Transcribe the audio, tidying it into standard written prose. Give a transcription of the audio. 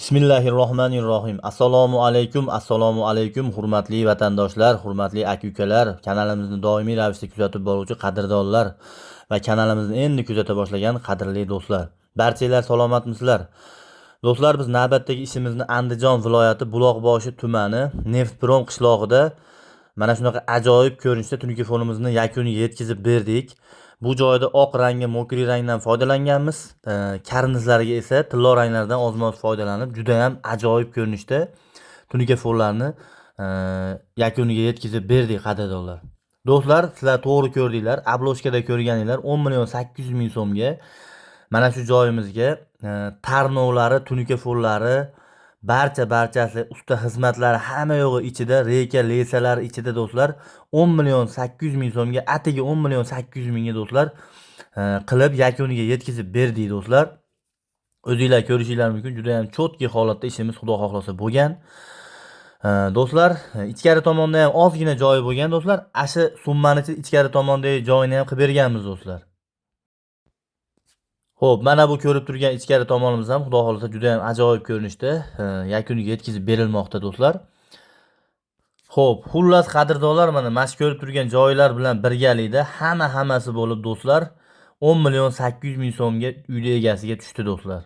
Bismillahirrohmanirrohim. Assalomu alaykum hurmatli vatandoshlar, hurmatli aka-ukalar, kanalimizni doimiy ravishda kuzatib boruvchi qadrdonlar va kanalimizni endi kuzata boshlagan qadrli do'stlar. Barchalar salomatmisizlar? Do'stlar, biz navbatdagi ishimizni Andijon viloyati Buloqboshi tumani Neftprom qishlog'ida mana shunaqa ajoyib ko'rinishda tungi fonimizni yakuniga yetkazib berdik. Bu joyda oq rangga mokriy rangdan foydalanganmiz. Karnizlariga esa tillo ranglardan ozmoz foydalanib juda ham ajoyib ko'rinishda tunika fonlarni yakuniga yetkazib berdik qadrdonlar. Do'stlar, sizlar to'g'ri ko'rdinglar. Abloshkada ko'rganinglar 10 million 800 ming so'mga mana shu joyimizga tarnovlari, tunika fonlari, barchasi usta xizmatlari hamma yo'g'i ichida, reka lesalari ichida do'stlar 10 million 800 ming so'mga, atigi 10 million 800 mingga do'stlar qilib yakuniga yetkazib berdik do'stlar. O'zingizlar ko'rishinglar mumkin, juda ham cho'tki holatda ishimiz xudo xohlasa bo'lgan. Do'stlar, ichkari tomonda ham ozgina joyi bo'lgan do'stlar. Ashi summani ichkari tomondagi joyini ham qilib berganmiz do'stlar. Xo'p, mana bu ko'rib turgan ichkari tomonimiz ham xudo xolasa juda ham ajoyib ko'rinishda yakuniga yetkazib berilmoqda do'stlar. Xo'p, xullas qadrdonlar, mana shu ko'rib turgan joylar bilan birgalikda hammasi bo'lib do'stlar 10 million 800 ming so'mga uyli egasiga tushdi do'stlar.